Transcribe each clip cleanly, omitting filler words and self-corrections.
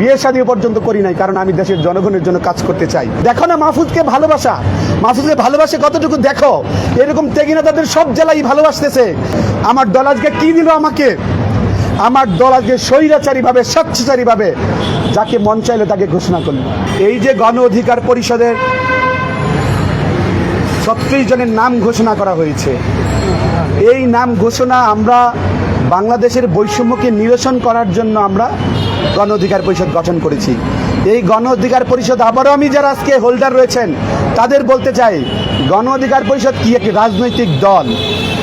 বিয়ে শাদী পর্যন্ত করি নাই, কারণ আমি দেশের জনগণের জন্য কাজ করতে চাই। দেখো না মাহফুজকে ভালোবাসা, মাহফুজকে ভালোবাসে কতটুকু দেখো। এরকম তেগিনা তাদের সব জেলায় ভালোবাসতেছে। আমার দল আজকে কি দিল আমাকে? আমার দল আজকে স্বৈরাচারী ভাবে, স্বেচ্ছাচারী ভাবে যাকে মন চাইলো তাকে ঘোষণা করল। এই যে গণ অধিকার পরিষদের 36 জনের নাম ঘোষণা করা হয়েছে, এই নাম ঘোষণা আমরা বাংলাদেশের বৈষম্যকে নিরসন করার জন্য আমরা গণ অধিকার পরিষদ গঠন করেছি। এই গণ অধিকার পরিষদ আবারও আমি যারা আজকে হোল্ডার রয়েছেন তাদের বলতে চাই, গণ অধিকার পরিষদ কি একটি রাজনৈতিক দল।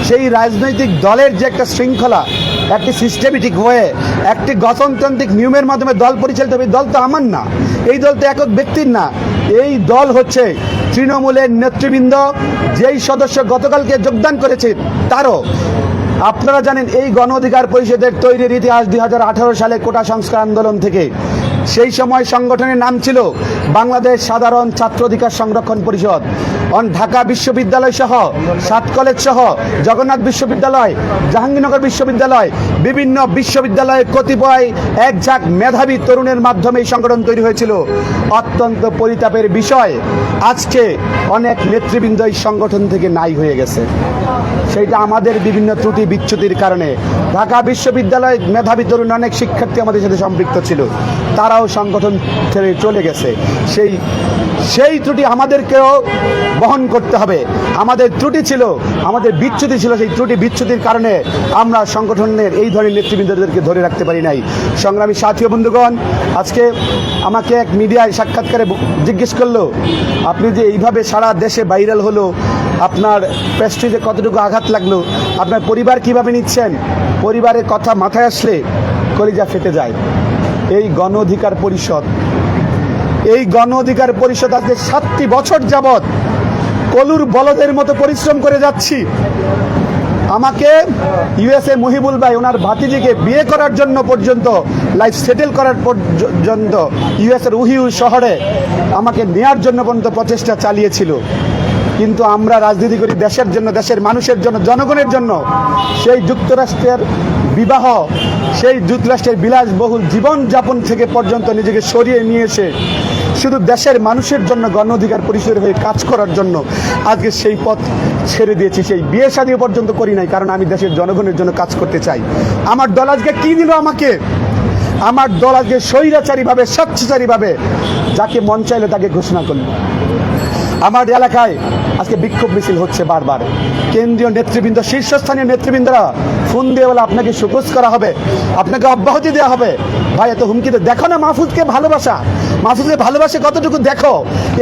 সেই রাজনৈতিক দলের যে একটা শৃঙ্খলা, একটি সিস্টেমেটিক ওয়ে, একটি গঠনতান্ত্রিক নিয়মের মাধ্যমে দল পরিচালিত হবে। এই দল তো আমার না, এই দল তো একক ব্যক্তির না, এই দল হচ্ছে তৃণমূলের নেতৃবৃন্দ, যেই সদস্য গতকালকে যোগদান করেছে তারও। আপনারা জানেন এই গণ অধিকার পরিষদের তৈরির ইতিহাস 2018 সালে কোটা সংস্কার আন্দোলন থেকে। সেই সময় সংগঠনের নাম ছিল বাংলাদেশ সাধারণ ছাত্র অধিকার সংরক্ষণ পরিষদ। ঢাকা বিশ্ববিদ্যালয় সহ 7 কলেজ সহ জগন্নাথ বিশ্ববিদ্যালয়, জাহাঙ্গীরনগর বিশ্ববিদ্যালয়, বিভিন্ন বিশ্ববিদ্যালয়ের কতিপয় এক ঝাঁক মেধাবী তরুণের মাধ্যমে এই সংগঠন তৈরি হয়েছিল। অত্যন্ত পরিতাপের বিষয়, আজকে অনেক নেতৃবৃন্দ এই সংগঠন থেকে নাই হয়ে গেছে। সেইটা আমাদের বিভিন্ন ত্রুটি বিচ্যুতির কারণে। ঢাকা বিশ্ববিদ্যালয়ে মেধাবী তরুণ অনেক শিক্ষার্থী আমাদের সাথে সম্পৃক্ত ছিল, তারাও সংগঠন ছেড়ে চলে গেছে। সেই ত্রুটি আমাদেরকেও বহন করতে হবে। আমাদের ত্রুটি ছিল, আমাদের বিচ্যুতি ছিল, সেই ত্রুটি বিচ্যুতির কারণে আমরা সংগঠনের এই ধরনের নেতৃবৃন্দদেরকে ধরে রাখতে পারি নাই। সংগ্রামী সাথী ও বন্ধুগণ, আজকে আমাকে এক মিডিয়ায় সাক্ষাৎকারে জিজ্ঞেস করলো, আপনি যে এইভাবে সারা দেশে ভাইরাল হলো, আপনার প্রেস্টিজে কতটুকু আঘাত লাগলো, আপনার পরিবার কিভাবে নিচ্ছেন? পরিবারের কথা মাথায় আসলে কলিজা ফেটে যায়। এই গণ অধিকার পরিষদ, এই গণ অধিকার পরিষদ আজকে 7টি বছর যাবৎ কলুর বলদের মতো পরিশ্রম করে যাচ্ছি। আমাকে ইউএসএ মহিবুল ভাই ওনার ভাতিজিকে বিয়ে করার জন্য পর্যন্ত, লাইফ সেটেল করার পর্যন্ত ইউএসএর উহিউ শহরে আমাকে নেয়ার জন্য পর্যন্ত প্রচেষ্টা চালিয়েছিল। কিন্তু আমরা রাজনীতি করি দেশের জন্য, দেশের মানুষের জন্য, জনগণের জন্য। সেই যুক্তরাষ্ট্রের বিবাহ, সেই যুক্তরাষ্ট্রের বিলাসবহুল জীবনযাপন থেকে পর্যন্ত নিজেকে সরিয়ে নিয়ে এসে শুধু দেশের মানুষের জন্য গণ অধিকার পরিষদের হয়ে কাজ করার জন্য আজকে সেই পথ ছেড়ে দিয়েছি। সেই বিয়ে শাদী পর্যন্ত করি নাই, কারণ আমি দেশের জনগণের জন্য কাজ করতে চাই। আমার দল আজকে কি দিল আমাকে? আমার দল আজকে স্বৈরাচারী ভাবে, স্বেচ্ছাচারী ভাবে যাকে মন চাইলো তাকে ঘোষণা করল। আমার এলাকায় আজকে বিক্ষোভ মিছিল হচ্ছে বারবার। কেন্দ্রীয় নেতৃবৃন্দ, শীর্ষস্থানীয় নেতৃবৃন্দরা ফোন দিয়ে বলে আপনাকে সুকোজ করা হবে, আপনাকে অব্যাহতি দেওয়া হবে। ভাই এত হুমকিতে দেখো না মাহফুজকে ভালোবাসা, মাহফুজকে ভালোবাসে কতটুকু দেখো।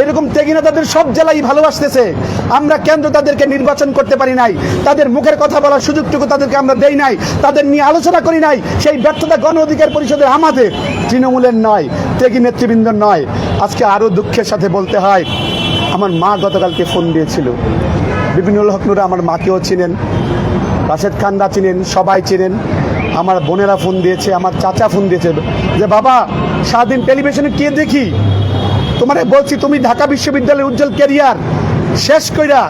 এরকম তেগিনা তাদের সব জেলায় ভালোবাসতেছে। আমরা কেন্দ্র তাদেরকে নির্বাচন করতে পারি নাই, তাদের মুখের কথা বলার সুযোগটুকু তাদেরকে আমরা দেই নাই, তাদের নিয়ে আলোচনা করি নাই। সেই ব্যর্থতা গণ অধিকার পরিষদের, আমাদের, তৃণমূলের নয়, তেগি নেতৃবৃন্দর নয়। আজকে আরও দুঃখের সাথে বলতে হয়, আমার মা গতকালকে ফোন দিয়েছিল। বিভিন্নুল হক নুরা আমার মাকেও চিনেন, রাশেদ খানরা চিনেন, সবাই চিনেন। আমার বোনেরা ফোন দিয়েছে, আমার চাচা ফোন দিয়েছে যে বাবা সারাদিন টেলিভিশনে কে দেখি, তোমারে বলছি তুমি ঢাকা বিশ্ববিদ্যালয়ের উজ্জ্বল ক্যারিয়ার শেষ কইরা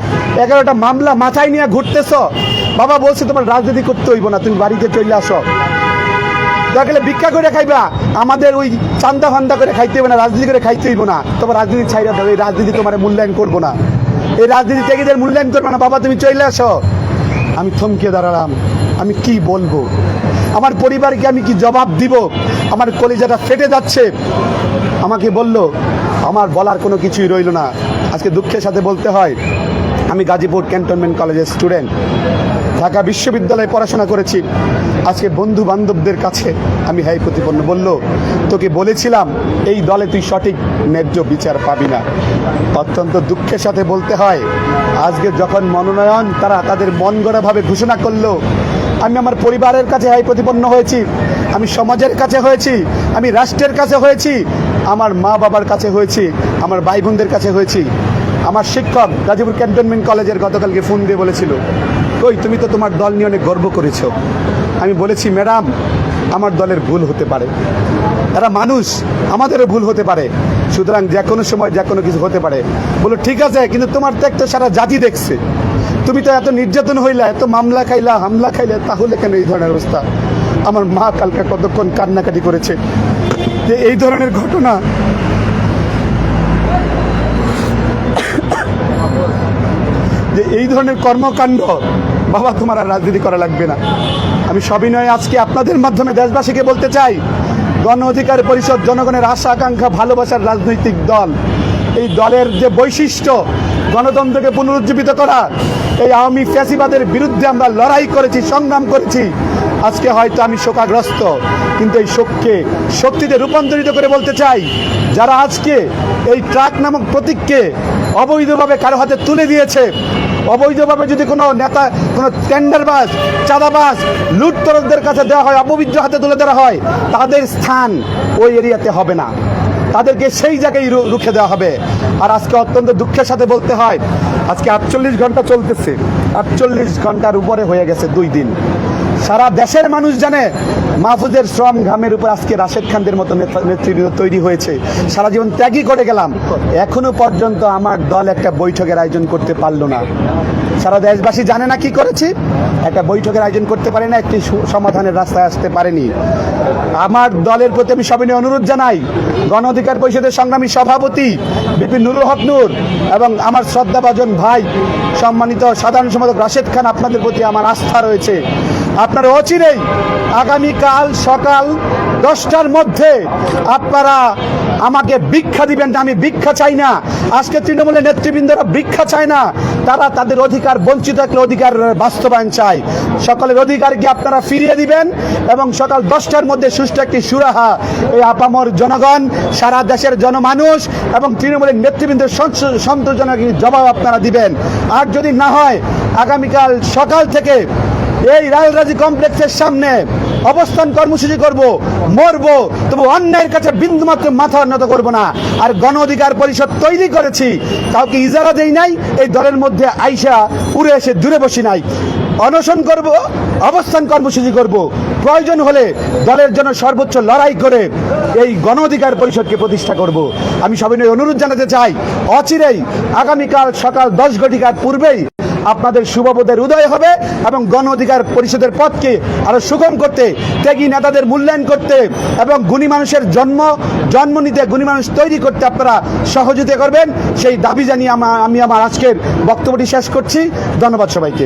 11টা মামলা মাথায় নিয়ে ঘুরতেছ। বাবা বলছে তোমার রাজনীতি করতে হইব না, তুমি বাড়িতে চলে আসো, দেখলে ভিক্ষা করে খাইবা, আমাদের ওই চান্দা ফান্দা করে খাইতে হইব না, রাজনীতি করে খাইতে হইব না, তোমার রাজনীতি ছাইরা দাও, এই রাজনীতি তোমার মূল্যায়ন করবো না, এই রাজনীতি ত্যাগীদের মূল্যায়ন করবে না, বাবা তুমি চলে আসো। আমি থমকে দাঁড়ালাম, আমি কি বলবো? আমার পরিবারকে আমি কি জবাব দিব? আমার কলিজাটা ফেটে যাচ্ছে। আমাকে বলল, আমার বলার কোনো কিছুই রইল না। আজকে দুঃখের সাথে বলতে হয়, আমি গাজীপুর ক্যান্টনমেন্ট কলেজের স্টুডেন্ট, ঢাকা বিশ্ববিদ্যালয়ে পড়াশোনা করেছি। আজকে বন্ধু বান্ধবদের কাছে আমি হাই প্রতিপন্ন। বলল, তোকে বলেছিলাম এই দলে তুই সঠিক ন্যায্য বিচার পাবি না। অত্যন্ত দুঃখের সাথে বলতে হয়, আজকে যখন মনোনয়ন তারা তাদের মন গড়াভাবে ঘোষণা করলো, আমি আমার পরিবারের কাছে হাই প্রতিপন্ন হয়েছি, আমি সমাজের কাছে হয়েছি, আমি রাষ্ট্রের কাছে হয়েছি, আমার মা বাবার কাছে হয়েছি, আমার ভাই বোনদের কাছে হয়েছি। আমার শিক্ষক গাজীপুর ক্যান্টনমেন্ট কলেজের গতকালকে ফোন দিয়ে বলেছিল, কই তুমি তো তোমার দল নিয়ে অনেক গর্ব করেছো। আমি বলেছি, ম্যাডাম আমার দলের ভুল হতে পারে, এরা মানুষ, আমাদেরও ভুল হতে পারে, সুতরাং যে কোনো সময় যে কোনো কিছু হতে পারে। বলো ঠিক আছে, কিন্তু তোমার ত্যাগ তো সারা জাতি দেখছে, তুমি তো এত নির্যাতন হইলা, এত মামলা খাইলা, হামলা খাইলা, তাহলে কেন এই ধরনের অবস্থা? আমার মা কালকে কতক্ষণ কান্নাকাটি করেছে। যে এই ধরনের ঘটনা যে এই ধরনের কর্মকাণ্ড, বাবা তোমার আর রাজনীতি করা লাগবে না। আমি সবিনয়ে আজকে আপনাদের মাধ্যমে দেশবাসীকে বলতে চাই, গণ অধিকার পরিষদ জনগণের আশা আকাঙ্ক্ষা ভালোবাসার রাজনৈতিক দল। এই দলের যে বৈশিষ্ট্য, গণতন্ত্রকে পুনরুজ্জীবিত করা, এই আওয়ামী ফ্যাসিবাদের বিরুদ্ধে আমরা লড়াই করেছি, সংগ্রাম করেছি। আজকে হয়তো আমি শোকাগ্রস্ত, কিন্তু এই শোককে শক্তিতে রূপান্তরিত করে বলতে চাই, যারা আজকে এই ট্রাক নামক প্রতীককে অবৈধভাবে কারো হাতে তুলে দিয়েছে, অবৈধভাবে যদি কোনো নেতা, কোনো টেন্ডারবাজ, চাঁদাবাজ, লুটতরকদের কাছে দেওয়া হয়, অপবিত্র হাতে তুলে দেওয়া হয়, তাদের স্থান ওই এরিয়াতে হবে না, তাদেরকে সেই জায়গায় রুখে দেওয়া হবে। আর আজকে অত্যন্ত দুঃখের সাথে বলতে হয়, আজকে 48 ঘন্টা চলতেছে, 48 ঘন্টার উপরে হয়ে গেছে 2 দিন। সারা দেশের মানুষ জানে মাহফুজের শ্রম ঘামের উপর আজকে রাশেদ খানদের মতো নেতৃত্ব তৈরি হয়েছে। সারা জীবন ত্যাগই করে গেলাম, এখনো পর্যন্ত আমার দল একটা বৈঠকের আয়োজন করতে পারলো না। সারা দেশবাসী জানে না কি করেছি, একটা বৈঠকের আয়োজন করতে পারে না, একটি সমাধানের রাস্তায় আসতে পারেনি। আমার দলের প্রতি আমি সবিনয় অনুরোধ জানাই, গণ অধিকার পরিষদের সংগ্রামী সভাপতি বিপিন নুরুল হক নূর এবং আমার শ্রদ্ধাভাজন ভাই সম্মানিত সাধারণ সম্পাদক রাশেদ খান, আপনাদের প্রতি আমার আস্থা রয়েছে। আপনারা অচিরেই আগামীকাল সকাল 10টার মধ্যে আপনারা আমাকে ভিক্ষা দিবেন। আমি ভিক্ষা চাই না, আজকে তৃণমূলের নেতৃবৃন্দরা ভিক্ষা চায় না, তারা তাদের অধিকার বঞ্চিত থাকলে অধিকার বাস্তবায়ন চায়। সকলের অধিকারকে আপনারা ফিরিয়ে দিবেন এবং সকাল 10টার মধ্যে সুষ্ঠু একটি সুরাহা এই আপামর জনগণ, সারা দেশের জনমানুষ এবং তৃণমূলের নেতৃবৃন্দের সন্তোষজনক জবাব আপনারা দিবেন। আর যদি না হয়, আগামীকাল সকাল থেকে এই রায়লরাজি কমপ্লেক্সের সামনে অবস্থান কর্মসূচি করব, মরবো, তবু অন্যায়ের কাছে বিন্দুমাত্র মাথা নত করব না। আর গণ অধিকার পরিষদ তৈরি করেছি, কাউকে ইজারা দেই নাই, এই দলের মধ্যে আইসা উড়ে এসে দূরে বসি নাই। অনশন করব, অবস্থান কর্মসূচি করব, প্রয়োজন হলে দলের জন্য সর্বোচ্চ লড়াই করে এই গণ অধিকার পরিষদকে প্রতিষ্ঠা করব। আমি সবিনয় অনুরোধ জানাতে চাই, অচিরেই আগামীকাল সকাল 10 ঘটিকার পূর্বেই আপনাদের শুভবোধের উদয় হবে এবং গণ অধিকার পরিষদের পথকে আরো সুগম করতে, ত্যাগী নেতাদের মূল্যায়ন করতে এবং গুণী মানুষের জন্ম নিতে, গুণী মানুষ তৈরি করতে আপনারা সহযোগিতা করবেন, সেই দাবি জানিয়ে আমি আমার আজকের বক্তব্যটি শেষ করছি। ধন্যবাদ সবাইকে।